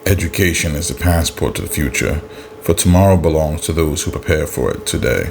Education is the passport to the future, for tomorrow belongs to those who prepare for it today.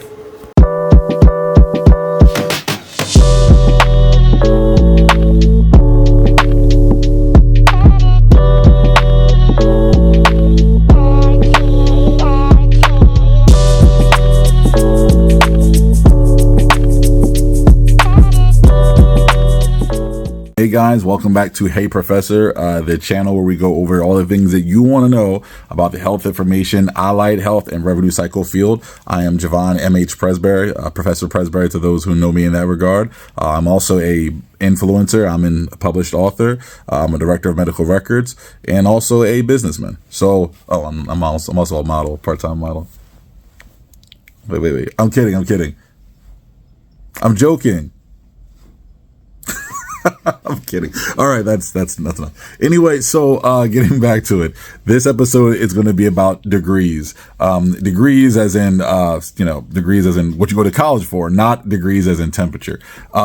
Hey guys, welcome back to Hey Professor, the channel where we go over all the things that you want to know about the health information, allied health, and revenue cycle field. I am Javon M.H. Presbury, Professor Presbury to those who know me in that regard. I'm also a influencer. I'm a published author. I'm a director of medical records and also a businessman. So, I'm also a model, part-time model. Wait. I'm kidding. I'm joking. I'm kidding. All right, that's enough. Anyway, so getting back to it, this episode is going to be about degrees. Degrees as in degrees as in what you go to college for, not degrees as in temperature.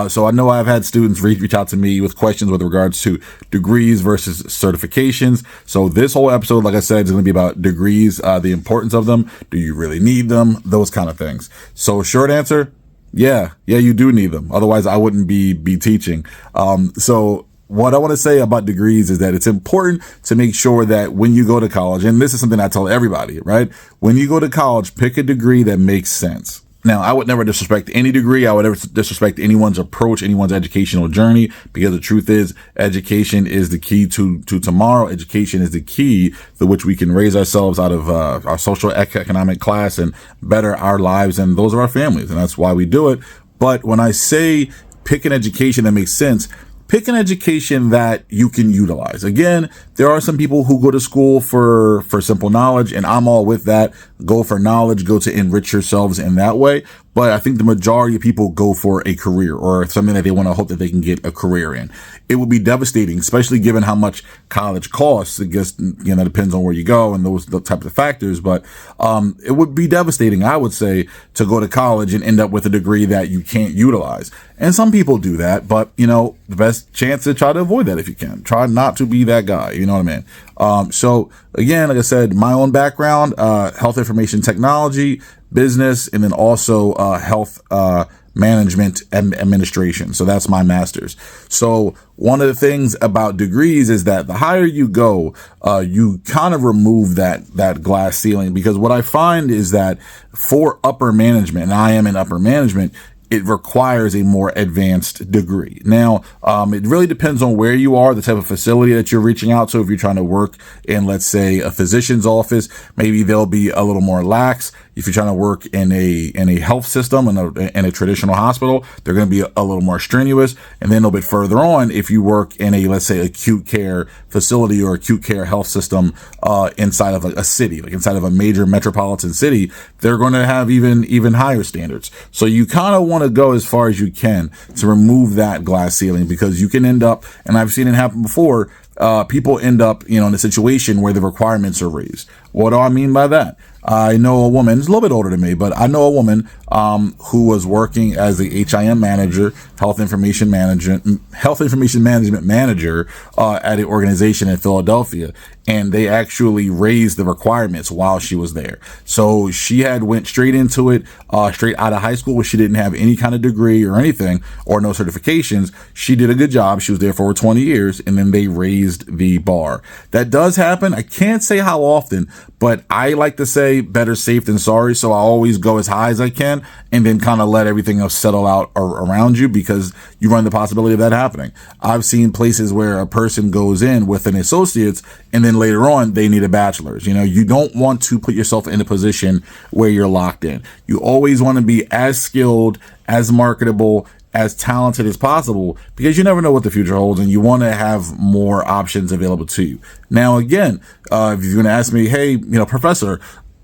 So I know I've had students reach out to me with questions with regards to degrees versus certifications. So this whole episode, like I said, is going to be about degrees, the importance of them. Do you really need them? Those kind of things. So short answer, yeah, you do need them. Otherwise, I wouldn't be teaching. So what I want to say about degrees is that it's important to make sure that when you go to college, and this is something I tell everybody, right? When you go to college, pick a degree that makes sense. Now, I would never disrespect any degree. I would never disrespect anyone's approach, anyone's educational journey, because the truth is education is the key to tomorrow. Education is the key through which we can raise ourselves out of our social economic class and better our lives and those of our families. And that's why we do it. But when I say pick an education that makes sense, pick an education that you can utilize. Again, there are some people who go to school for simple knowledge, and I'm all with that. Go for knowledge, go to enrich yourselves in that way. But I think the majority of people go for a career or something that they want to hope that they can get a career in. It would be devastating, especially given how much college costs. I guess, that depends on where you go and those types of factors. But it would be devastating, I would say, to go to college and end up with a degree that you can't utilize. And some people do that, but the best chance to try to avoid that if you can. Try not to be that guy. You know what I mean? So again, like I said, my own background, health information technology, business, and then also health management and administration. So that's my master's. So one of the things about degrees is that the higher you go, you kind of remove that glass ceiling, because what I find is that for upper management, and I am in upper management, it requires a more advanced degree. Now, it really depends on where you are, the type of facility that you're reaching out to. If you're trying to work in, let's say, a physician's office, maybe they'll be a little more lax. If you're trying to work in a health system, in a traditional hospital, they're going to be a little more strenuous. And then a little bit further on, if you work in a, let's say, acute care facility or acute care health system inside of a city, like inside of a major metropolitan city, they're going to have even higher standards. So you kind of want to go as far as you can to remove that glass ceiling, because you can end up, and I've seen it happen before, people end up, in a situation where the requirements are raised. What do I mean by that? I know a woman, she's a little bit older than me, but I know a woman who was working as the HIM manager, health information management manager at an organization in Philadelphia, and they actually raised the requirements while she was there. So she had went straight into it, straight out of high school, where she didn't have any kind of degree or anything or no certifications. She did a good job. She was there for over 20 years, and then they raised the bar. That does happen. I can't say how often, but I like to say better safe than sorry. So I always go as high as I can and then kind of let everything else settle out around you, because you run the possibility of that happening. I've seen places where a person goes in with an associate's and then later on they need a bachelor's. You don't want to put yourself in a position where you're locked in. You always want to be as skilled, as marketable, as talented as possible, because you never know what the future holds, and you want to have more options available to you. Now, again, if you're going to ask me, hey, Professor,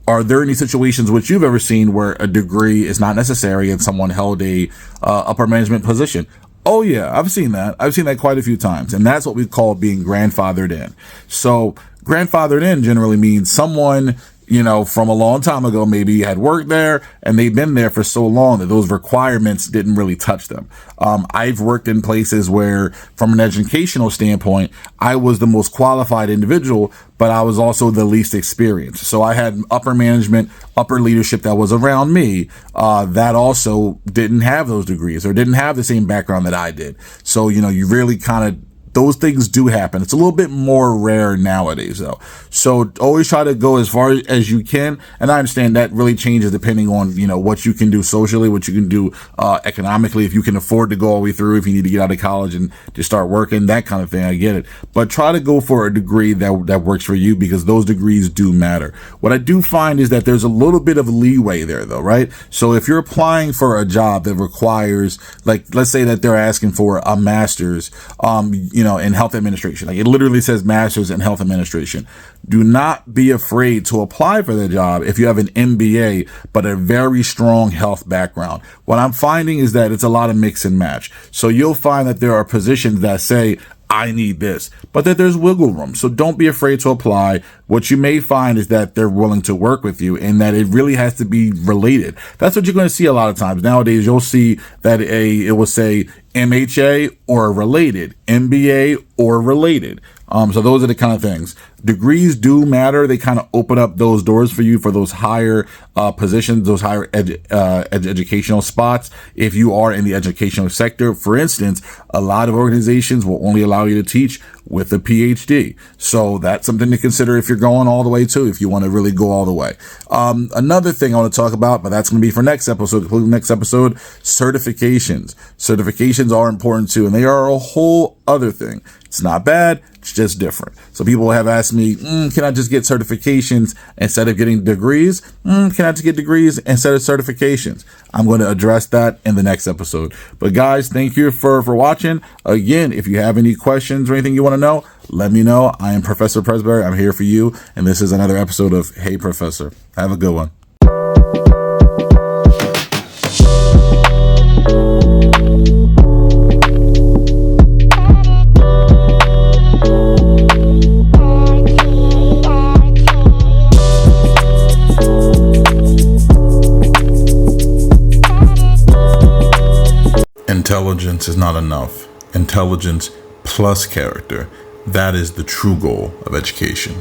are there any situations which you've ever seen where a degree is not necessary and someone held a upper management position? Oh yeah, I've seen that. I've seen that quite a few times, and that's what we call being grandfathered in. So grandfathered in generally means someone from a long time ago, maybe had worked there and they've been there for so long that those requirements didn't really touch them. I've worked in places where, from an educational standpoint, I was the most qualified individual, but I was also the least experienced. So I had upper management, upper leadership that was around me that also didn't have those degrees or didn't have the same background that I did. So, you really kind of, those things do happen. It's a little bit more rare nowadays, though. So always try to go as far as you can. And I understand that really changes depending on, what you can do socially, what you can do economically, if you can afford to go all the way through, if you need to get out of college and just start working, that kind of thing. I get it. But try to go for a degree that works for you, because those degrees do matter. What I do find is that there's a little bit of leeway there, though, right? So if you're applying for a job that requires, like, let's say that they're asking for a master's, in health administration. Like, it literally says master's in health administration. Do not be afraid to apply for the job if you have an MBA, but a very strong health background. What I'm finding is that it's a lot of mix and match. So you'll find that there are positions that say, I need this, but that there's wiggle room. So don't be afraid to apply. What you may find is that they're willing to work with you and that it really has to be related. That's what you're going to see a lot of times. Nowadays, you'll see that it will say MHA or related, MBA or related. So those are the kind of things. Degrees do matter. They kind of open up those doors for you for those higher positions, those higher educational spots. If you are in the educational sector, for instance, a lot of organizations will only allow you to teach with a PhD. So that's something to consider if you're going all the way too, if you want to really go all the way. Another thing I want to talk about, but that's going to be for next episode, certifications. Certifications are important too, and they are a whole other thing. It's not bad. It's just different. So people have asked me, can I just get certifications instead of getting degrees? Can I just get degrees instead of certifications? I'm going to address that in the next episode. But guys, thank you for watching. Again, if you have any questions or anything you want to know, let me know. I am Professor Presbury. I'm here for you. And this is another episode of Hey Professor. Have a good one. Intelligence is not enough. Intelligence plus character. That is the true goal of education.